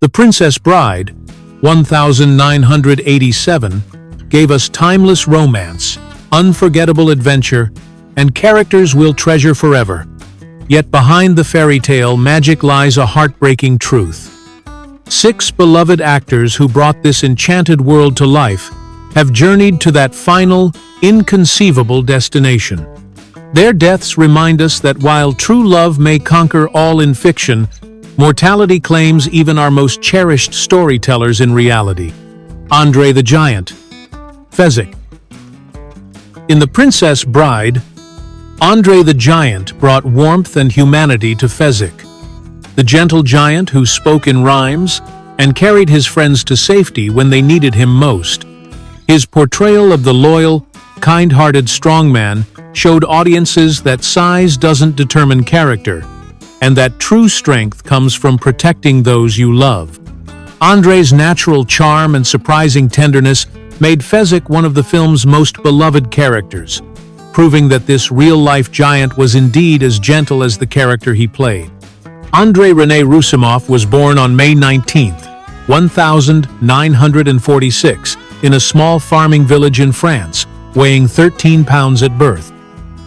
The Princess Bride, 1987, gave us timeless romance, unforgettable adventure, and characters we'll treasure forever. Yet behind the fairy tale magic lies a heartbreaking truth. 6 beloved actors who brought this enchanted world to life have journeyed to that final, inconceivable destination. Their deaths remind us that while true love may conquer all in fiction, mortality claims even our most cherished storytellers in reality. Andre the Giant. Fezzik. In The Princess Bride, Andre the Giant brought warmth and humanity to Fezzik, the gentle giant who spoke in rhymes and carried his friends to safety when they needed him most. His portrayal of the loyal, kind-hearted strongman showed audiences that size doesn't determine character, and that true strength comes from protecting those you love. Andre's natural charm and surprising tenderness made Fezzik one of the film's most beloved characters, proving that this real-life giant was indeed as gentle as the character he played. Andrei René Roussimoff was born on May 19, 1946, in a small farming village in France, weighing 13 pounds at birth.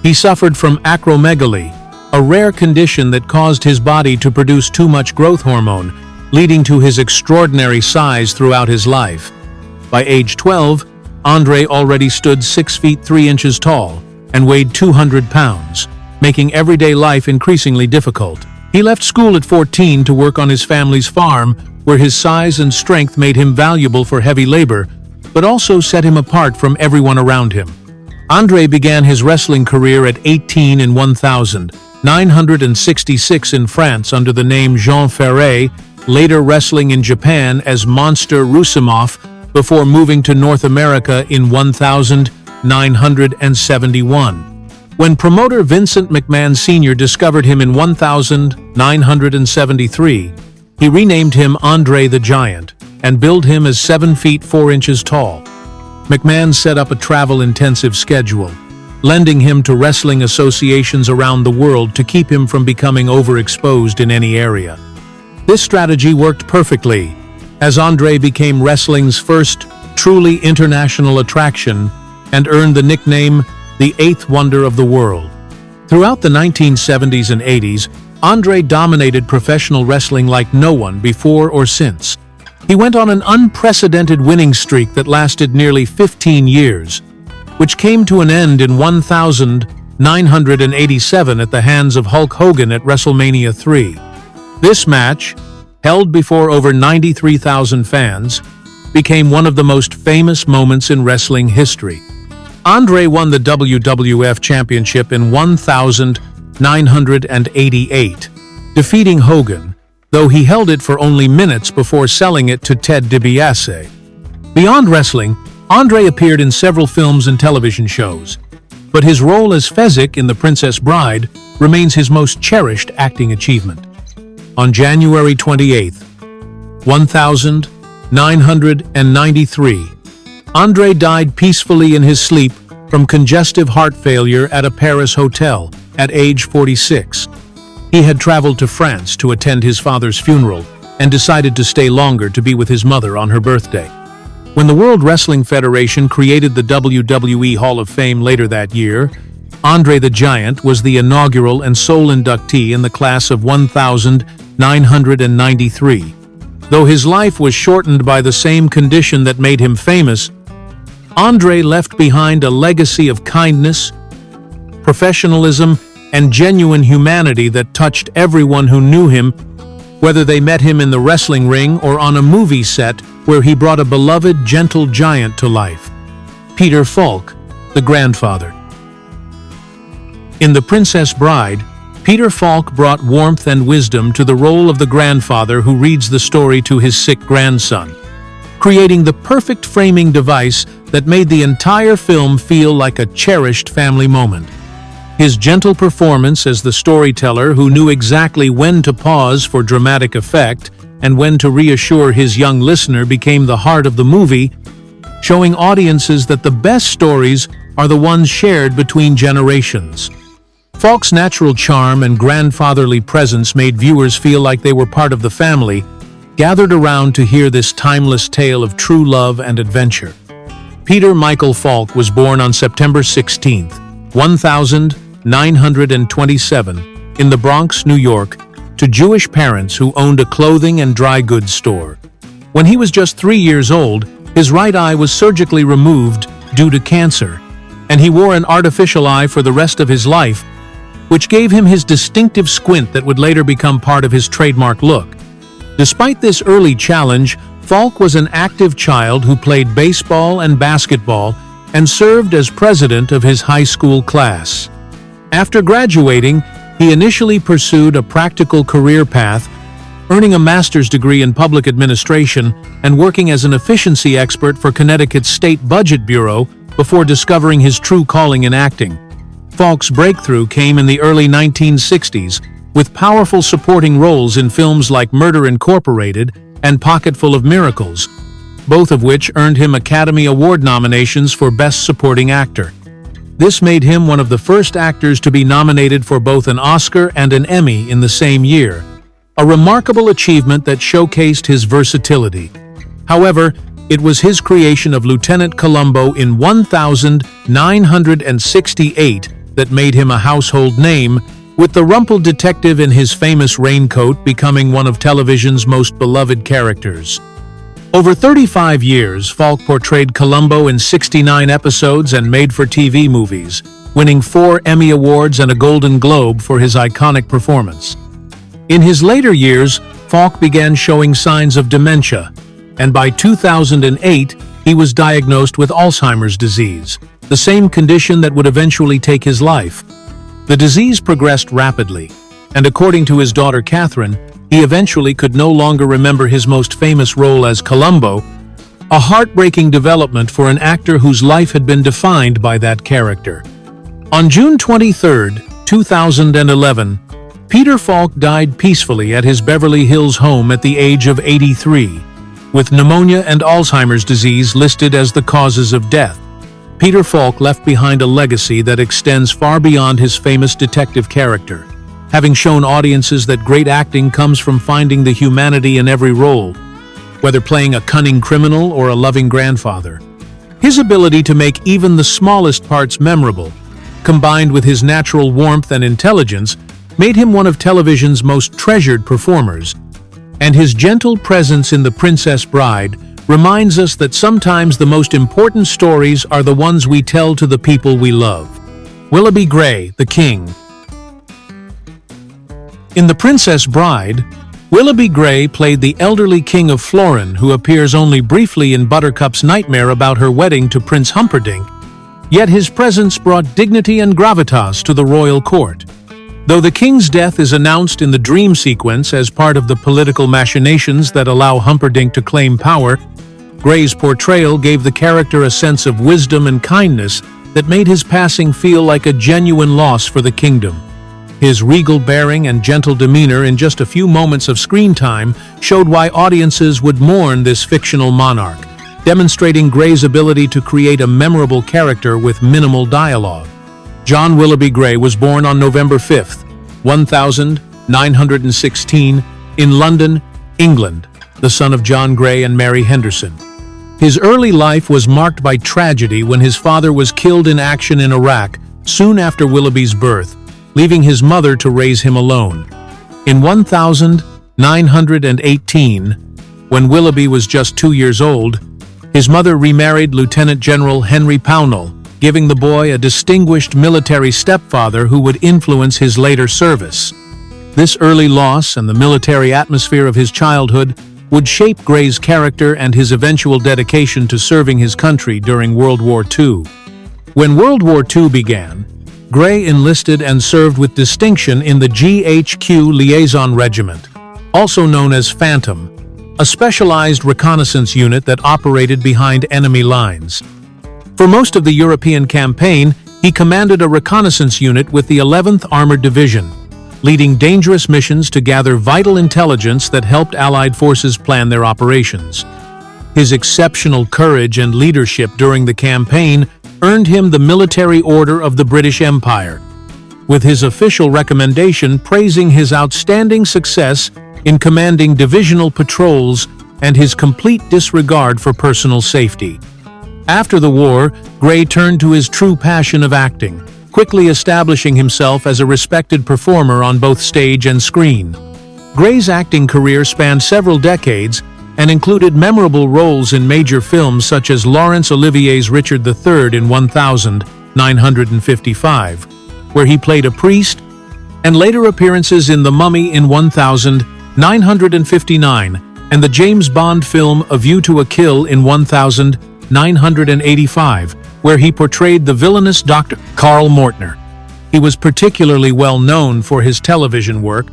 He suffered from acromegaly, a rare condition that caused his body to produce too much growth hormone, leading to his extraordinary size throughout his life. By age 12, Andre already stood 6 feet 3 inches tall and weighed 200 pounds, making everyday life increasingly difficult. He left school at 14 to work on his family's farm, where his size and strength made him valuable for heavy labor, but also set him apart from everyone around him. Andre began his wrestling career at 18 in 1966 in France under the name Jean Ferret, later wrestling in Japan as Monster Roussimoff before moving to North America in 1971. When promoter Vincent McMahon Sr. discovered him in 1973, he renamed him Andre the Giant and billed him as 7 feet 4 inches tall. McMahon set up a travel-intensive schedule, lending him to wrestling associations around the world to keep him from becoming overexposed in any area. This strategy worked perfectly, as Andre became wrestling's first truly international attraction and earned the nickname the Eighth Wonder of the World. Throughout the 1970s and 80s, Andre dominated professional wrestling like no one before or since. He went on an unprecedented winning streak that lasted nearly 15 years, which came to an end in 1987 at the hands of Hulk Hogan at WrestleMania 3. This match, held before over 93,000 fans, became one of the most famous moments in wrestling history. Andre won the WWF Championship in 1988, defeating Hogan, though he held it for only minutes before selling it to Ted DiBiase. Beyond wrestling, Andre appeared in several films and television shows, but his role as Fezzik in The Princess Bride remains his most cherished acting achievement. On January 28, 1993, Andre died peacefully in his sleep from congestive heart failure at a Paris hotel at age 46. He had traveled to France to attend his father's funeral and decided to stay longer to be with his mother on her birthday. When the World Wrestling Federation created the WWE Hall of Fame later that year, Andre the Giant was the inaugural and sole inductee in the class of 1993. Though his life was shortened by the same condition that made him famous, Andre left behind a legacy of kindness, professionalism, and genuine humanity that touched everyone who knew him, whether they met him in the wrestling ring or on a movie set where he brought a beloved, gentle giant to life. Peter Falk, the grandfather. In The Princess Bride, Peter Falk brought warmth and wisdom to the role of the grandfather who reads the story to his sick grandson, creating the perfect framing device that made the entire film feel like a cherished family moment. His gentle performance as the storyteller who knew exactly when to pause for dramatic effect and when to reassure his young listener became the heart of the movie, showing audiences that the best stories are the ones shared between generations. Falk's natural charm and grandfatherly presence made viewers feel like they were part of the family, gathered around to hear this timeless tale of true love and adventure. Peter Michael Falk was born on September 16, 1927, in the Bronx, New York, to Jewish parents who owned a clothing and dry goods store. When he was just 3 years old, his right eye was surgically removed due to cancer, and he wore an artificial eye for the rest of his life, which gave him his distinctive squint that would later become part of his trademark look. Despite this early challenge, Falk was an active child who played baseball and basketball and served as president of his high school class. After graduating, he initially pursued a practical career path, earning a master's degree in public administration and working as an efficiency expert for Connecticut's State Budget Bureau before discovering his true calling in acting. Falk's breakthrough came in the early 1960s, with powerful supporting roles in films like Murder, Incorporated and Pocketful of Miracles, both of which earned him Academy Award nominations for Best Supporting Actor. This made him one of the first actors to be nominated for both an Oscar and an Emmy in the same year, a remarkable achievement that showcased his versatility. However, it was his creation of Lieutenant Columbo in 1968 that made him a household name, with the rumpled detective in his famous raincoat becoming one of television's most beloved characters. Over 35 years, Falk portrayed Columbo in 69 episodes and made-for-TV movies, winning 4 Emmy Awards and a Golden Globe for his iconic performance. In his later years, Falk began showing signs of dementia, and by 2008, he was diagnosed with Alzheimer's disease, the same condition that would eventually take his life. The disease progressed rapidly, and according to his daughter Catherine, he eventually could no longer remember his most famous role as Columbo, a heartbreaking development for an actor whose life had been defined by that character. On June 23, 2011, Peter Falk died peacefully at his Beverly Hills home at the age of 83, with pneumonia and Alzheimer's disease listed as the causes of death. Peter Falk left behind a legacy that extends far beyond his famous detective character, having shown audiences that great acting comes from finding the humanity in every role, whether playing a cunning criminal or a loving grandfather. His ability to make even the smallest parts memorable, combined with his natural warmth and intelligence, made him one of television's most treasured performers, and his gentle presence in The Princess Bride reminds us that sometimes the most important stories are the ones we tell to the people we love. Willoughby Gray, the King. In The Princess Bride, Willoughby Gray played the elderly King of Florin who appears only briefly in Buttercup's nightmare about her wedding to Prince Humperdinck, yet his presence brought dignity and gravitas to the royal court. Though the king's death is announced in the dream sequence as part of the political machinations that allow Humperdinck to claim power, Gray's portrayal gave the character a sense of wisdom and kindness that made his passing feel like a genuine loss for the kingdom. His regal bearing and gentle demeanor in just a few moments of screen time showed why audiences would mourn this fictional monarch, demonstrating Gray's ability to create a memorable character with minimal dialogue. John Willoughby Gray was born on November 5, 1916, in London, England, the son of John Gray and Mary Henderson. His early life was marked by tragedy when his father was killed in action in Iraq soon after Willoughby's birth, leaving his mother to raise him alone. In 1918, when Willoughby was just 2 years old, his mother remarried Lieutenant General Henry Pownall, giving the boy a distinguished military stepfather who would influence his later service. This early loss and the military atmosphere of his childhood would shape Gray's character and his eventual dedication to serving his country during World War II. When World War II began, Gray enlisted and served with distinction in the GHQ Liaison Regiment, also known as Phantom, a specialized reconnaissance unit that operated behind enemy lines. For most of the European campaign, he commanded a reconnaissance unit with the 11th Armored Division, leading dangerous missions to gather vital intelligence that helped Allied forces plan their operations. His exceptional courage and leadership during the campaign earned him the Military Order of the British Empire, with his official recommendation praising his outstanding success in commanding divisional patrols and his complete disregard for personal safety. After the war, Gray turned to his true passion of acting, quickly establishing himself as a respected performer on both stage and screen. Gray's acting career spanned several decades and included memorable roles in major films such as Laurence Olivier's Richard III in 1955, where he played a priest, and later appearances in The Mummy in 1959 and the James Bond film A View to a Kill in 1985, where he portrayed the villainous Dr. Karl Mortner. He was particularly well known for his television work,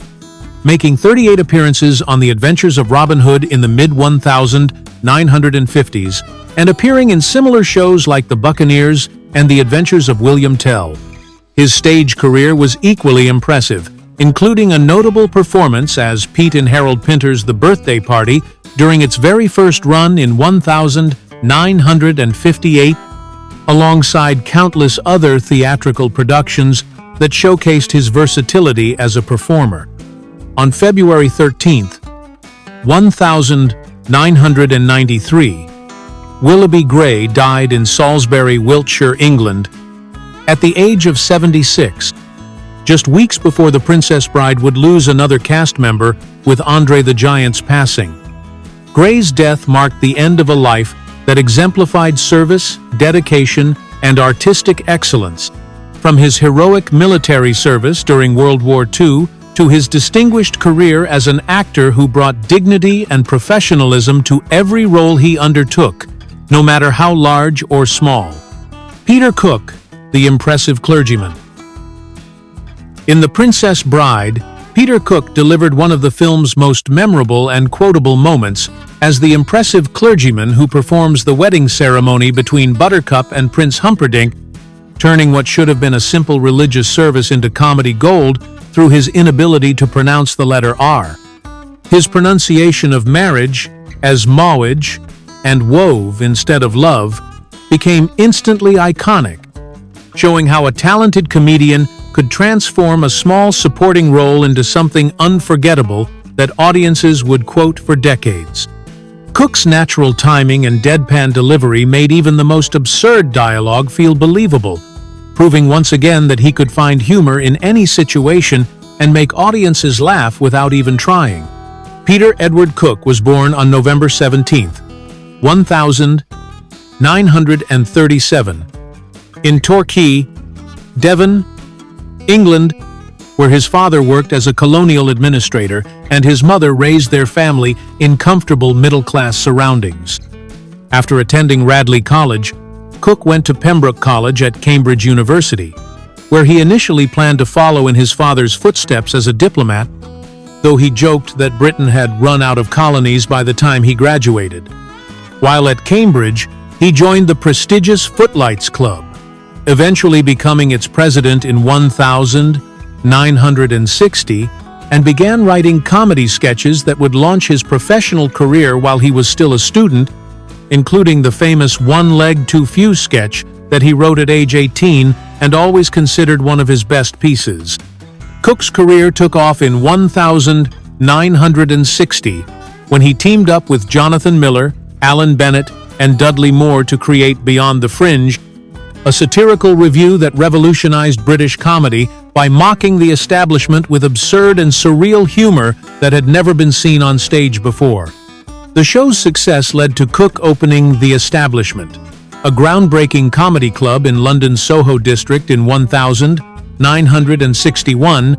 making 38 appearances on The Adventures of Robin Hood in the mid-1950s and appearing in similar shows like The Buccaneers and The Adventures of William Tell. His stage career was equally impressive, including a notable performance as Pete in Harold Pinter's The Birthday Party during its very first run in 1958, alongside countless other theatrical productions that showcased his versatility as a performer. On February 13, 1993, Willoughby Gray died in Salisbury, Wiltshire, England, at the age of 76, just weeks before The Princess Bride would lose another cast member with Andre the Giant's passing. Gray's death marked the end of a life that exemplified service, dedication, and artistic excellence. From his heroic military service during World War II to his distinguished career as an actor who brought dignity and professionalism to every role he undertook, no matter how large or small. Peter Cook, the impressive clergyman. In The Princess Bride, Peter Cook delivered one of the film's most memorable and quotable moments as the impressive clergyman who performs the wedding ceremony between Buttercup and Prince Humperdinck, turning what should have been a simple religious service into comedy gold through his inability to pronounce the letter R. His pronunciation of marriage as mawage and wove instead of love became instantly iconic, showing how a talented comedian could transform a small supporting role into something unforgettable that audiences would quote for decades. Cook's natural timing and deadpan delivery made even the most absurd dialogue feel believable, proving once again that he could find humor in any situation and make audiences laugh without even trying. Peter Edward Cook was born on November 17, 1937, in Torquay, Devon, England, where his father worked as a colonial administrator and his mother raised their family in comfortable middle-class surroundings. After attending Radley College, Cook went to Pembroke College at Cambridge University, where he initially planned to follow in his father's footsteps as a diplomat, though he joked that Britain had run out of colonies by the time he graduated. While at Cambridge, he joined the prestigious Footlights Club, eventually becoming its president in 1960, and began writing comedy sketches that would launch his professional career while he was still a student, including the famous One Leg Too Few sketch that he wrote at age 18 and always considered one of his best pieces. Cook's career took off in 1960 when he teamed up with Jonathan Miller, Alan Bennett, and Dudley Moore to create Beyond the Fringe, a satirical revue that revolutionized British comedy by mocking the establishment with absurd and surreal humor that had never been seen on stage before. The show's success led to Cook opening The Establishment, a groundbreaking comedy club in London's Soho district in 1961,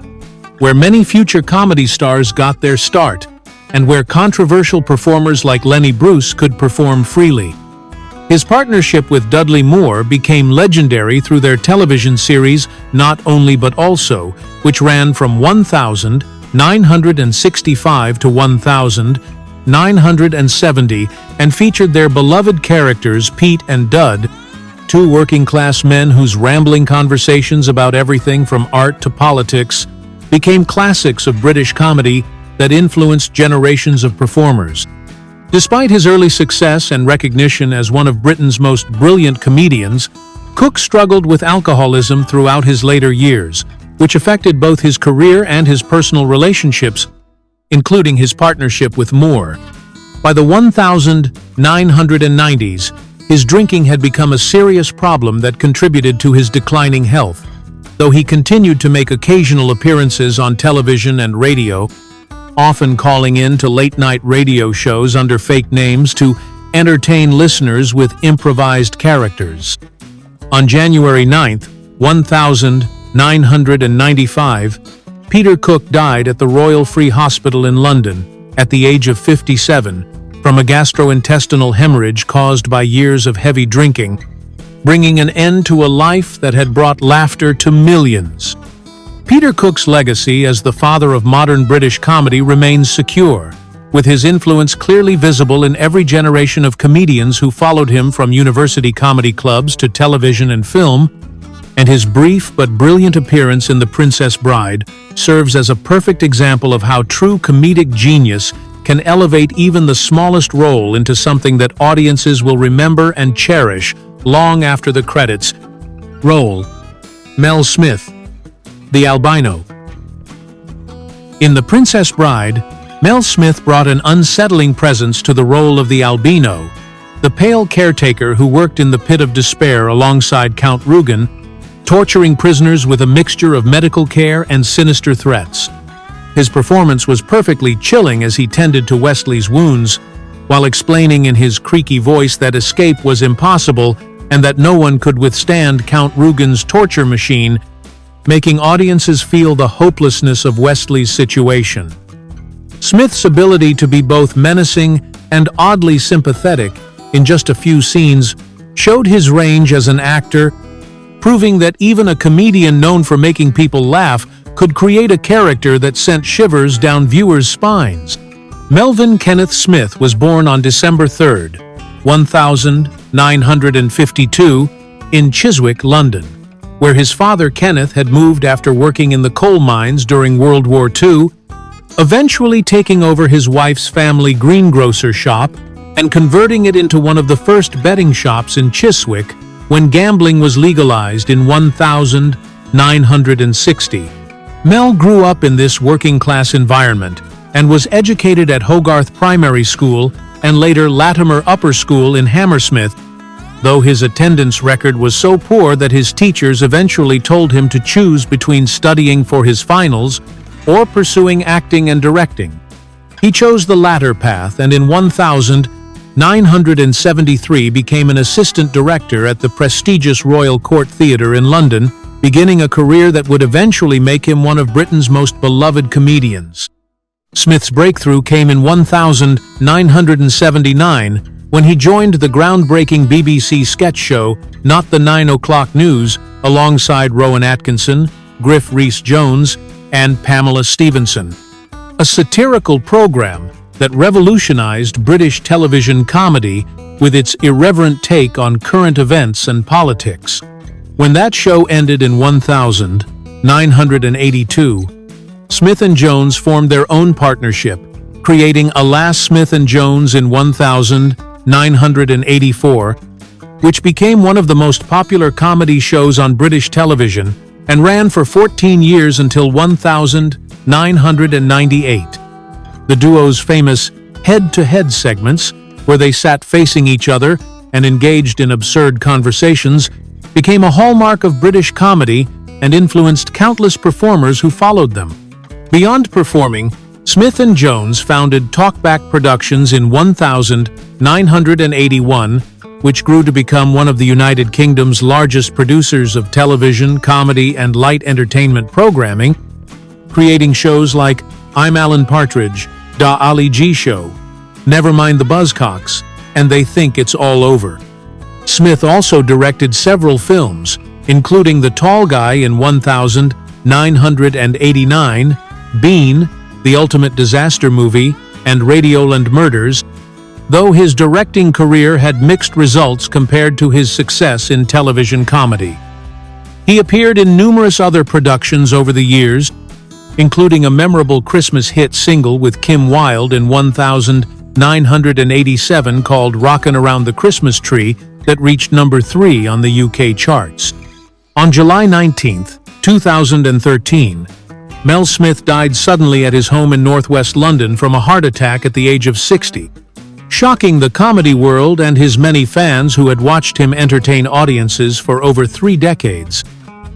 where many future comedy stars got their start, and where controversial performers like Lenny Bruce could perform freely. His partnership with Dudley Moore became legendary through their television series Not Only But Also, which ran from 1965 to 1970 and featured their beloved characters Pete and Dud, two working-class men whose rambling conversations about everything from art to politics became classics of British comedy that influenced generations of performers. Despite his early success and recognition as one of Britain's most brilliant comedians, Cook struggled with alcoholism throughout his later years, which affected both his career and his personal relationships. including his partnership with Moore. By the 1990s, his drinking had become a serious problem that contributed to his declining health. Though he continued to make occasional appearances on television and radio, often calling in to late-night radio shows under fake names to entertain listeners with improvised characters. On January 9, 1995, Peter Cook died at the Royal Free Hospital in London at the age of 57 from a gastrointestinal hemorrhage caused by years of heavy drinking, bringing an end to a life that had brought laughter to millions. Peter Cook's legacy as the father of modern British comedy remains secure, with his influence clearly visible in every generation of comedians who followed him from university comedy clubs to television and film, and his brief but brilliant appearance in The Princess Bride serves as a perfect example of how true comedic genius can elevate even the smallest role into something that audiences will remember and cherish long after the credits roll. Mel Smith, the albino. In The Princess Bride, Mel Smith brought an unsettling presence to the role of the albino, the pale caretaker who worked in the pit of despair alongside Count Rugen, torturing prisoners with a mixture of medical care and sinister threats. His performance was perfectly chilling as he tended to Wesley's wounds, while explaining in his creaky voice that escape was impossible and that no one could withstand Count Rugen's torture machine, making audiences feel the hopelessness of Wesley's situation. Smith's ability to be both menacing and oddly sympathetic in just a few scenes showed his range as an actor, proving that even a comedian known for making people laugh could create a character that sent shivers down viewers' spines. Melvin Kenneth Smith was born on December 3, 1952, in Chiswick, London, where his father Kenneth had moved after working in the coal mines during World War II, eventually taking over his wife's family greengrocer shop and converting it into one of the first betting shops in Chiswick when gambling was legalized in 1960. Mel grew up in this working-class environment and was educated at Hogarth Primary School and later Latimer Upper School in Hammersmith, though his attendance record was so poor that his teachers eventually told him to choose between studying for his finals or pursuing acting and directing. He chose the latter path and in 1973 became an assistant director at the prestigious Royal Court Theatre in London, beginning a career that would eventually make him one of Britain's most beloved comedians. Smith's breakthrough came in 1979 when he joined the groundbreaking BBC sketch show Not the 9 O'Clock News alongside Rowan Atkinson, Griff Rhys-Jones, and Pamela Stephenson, a satirical program that revolutionized British television comedy with its irreverent take on current events and politics. When that show ended in 1982, Smith and Jones formed their own partnership, creating Alas Smith and Jones in 1984, which became one of the most popular comedy shows on British television and ran for 14 years until 1998. The duo's famous head-to-head segments, where they sat facing each other and engaged in absurd conversations, became a hallmark of British comedy and influenced countless performers who followed them. Beyond performing, Smith and Jones founded Talkback Productions in 1981, which grew to become one of the United Kingdom's largest producers of television, comedy, and light entertainment programming, creating shows like I'm Alan Partridge, Da Ali G Show, Never Mind the Buzzcocks, and They Think It's All Over. Smith also directed several films, including The Tall Guy in 1989, Bean, The Ultimate Disaster Movie, and Radioland Murders, though his directing career had mixed results compared to his success in television comedy. He appeared in numerous other productions over the years, including a memorable Christmas hit single with Kim Wilde in 1987 called Rockin' Around the Christmas Tree that reached number 3 on the UK charts. On July 19, 2013, Mel Smith died suddenly at his home in northwest London from a heart attack at the age of 60, shocking the comedy world and his many fans who had watched him entertain audiences for over 3 decades.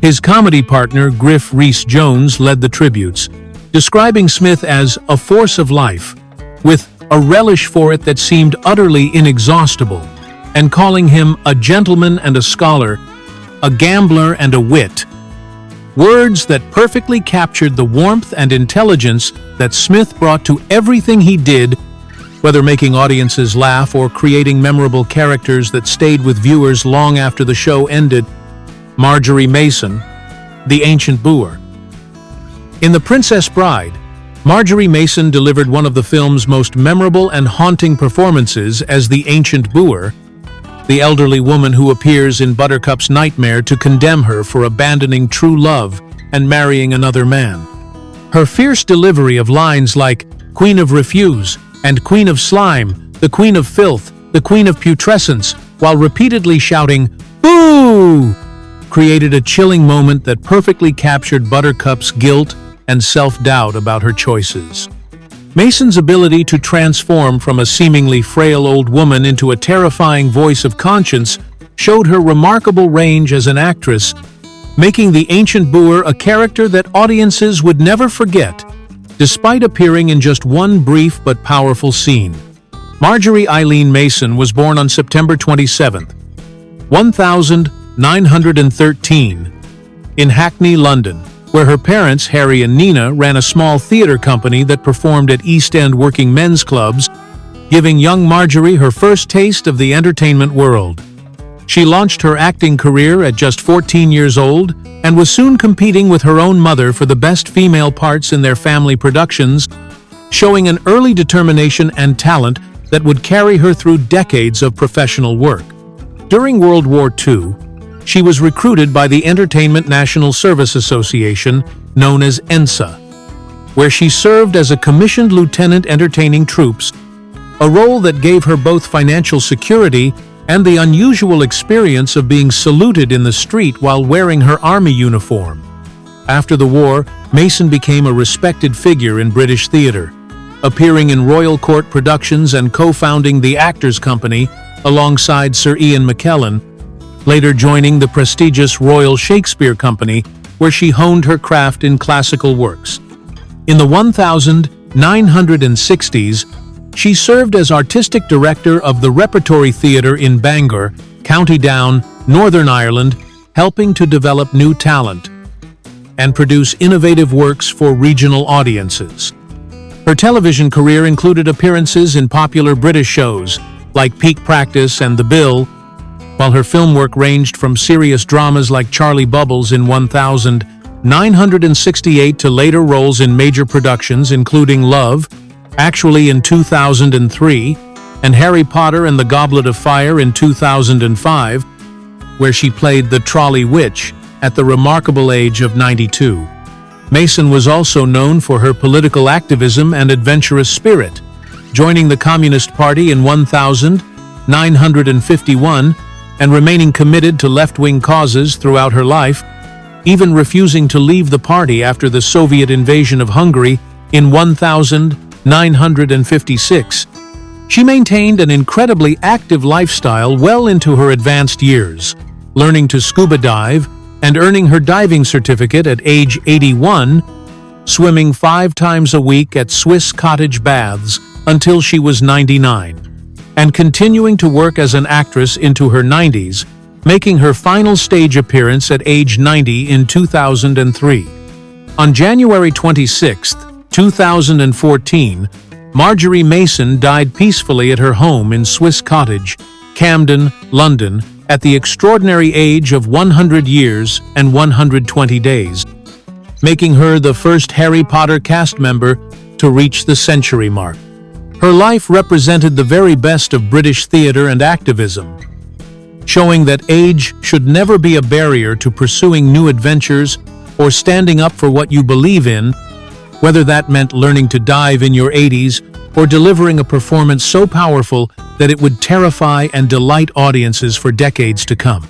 His comedy partner, Griff Rhys-Jones, led the tributes, describing Smith as a force of life, with a relish for it that seemed utterly inexhaustible, and calling him a gentleman and a scholar, a gambler and a wit. Words that perfectly captured the warmth and intelligence that Smith brought to everything he did, whether making audiences laugh or creating memorable characters that stayed with viewers long after the show ended. Marjorie Mason, the ancient boor. In The Princess Bride, Marjorie Mason delivered one of the film's most memorable and haunting performances as the ancient boor, the elderly woman who appears in Buttercup's nightmare to condemn her for abandoning true love and marrying another man. Her fierce delivery of lines like Queen of Refuse and Queen of Slime, the Queen of Filth, the Queen of Putrescence, while repeatedly shouting, "Boo!" created a chilling moment that perfectly captured Buttercup's guilt and self-doubt about her choices. Mason's ability to transform from a seemingly frail old woman into a terrifying voice of conscience showed her remarkable range as an actress, making the ancient boor a character that audiences would never forget, despite appearing in just one brief but powerful scene. Marjorie Eileen Mason was born on September 27, 1913, in Hackney, London, where her parents, Harry and Nina, ran a small theater company that performed at East End working men's clubs, giving young Marjorie her first taste of the entertainment world. She launched her acting career at just 14 years old and was soon competing with her own mother for the best female parts in their family productions, showing an early determination and talent that would carry her through decades of professional work. During World War II, she was recruited by the Entertainment National Service Association, known as ENSA, where she served as a commissioned lieutenant entertaining troops, a role that gave her both financial security and the unusual experience of being saluted in the street while wearing her army uniform. After the war, Mason became a respected figure in British theatre, appearing in Royal Court productions and co-founding the Actors' Company alongside Sir Ian McKellen, later joining the prestigious Royal Shakespeare Company, where she honed her craft in classical works. In the 1960s, she served as artistic director of the Repertory Theatre in Bangor, County Down, Northern Ireland, helping to develop new talent and produce innovative works for regional audiences. Her television career included appearances in popular British shows like Peak Practice and The Bill, while her film work ranged from serious dramas like Charlie Bubbles in 1968 to later roles in major productions including Love, Actually in 2003, and Harry Potter and the Goblet of Fire in 2005, where she played the Trolley Witch at the remarkable age of 92. Mason was also known for her political activism and adventurous spirit, joining the Communist Party in 1951 and remaining committed to left-wing causes throughout her life, even refusing to leave the party after the Soviet invasion of Hungary in 1956. She maintained an incredibly active lifestyle well into her advanced years, learning to scuba dive and earning her diving certificate at age 81, swimming 5 times a week at Swiss cottage baths until she was 99. And continuing to work as an actress into her 90s, making her final stage appearance at age 90 in 2003. On January 26, 2014, Marjorie Mason died peacefully at her home in Swiss Cottage, Camden, London, at the extraordinary age of 100 years and 120 days, making her the first Harry Potter cast member to reach the century mark. Her life represented the very best of British theatre and activism, showing that age should never be a barrier to pursuing new adventures or standing up for what you believe in, whether that meant learning to dive in your 80s or delivering a performance so powerful that it would terrify and delight audiences for decades to come.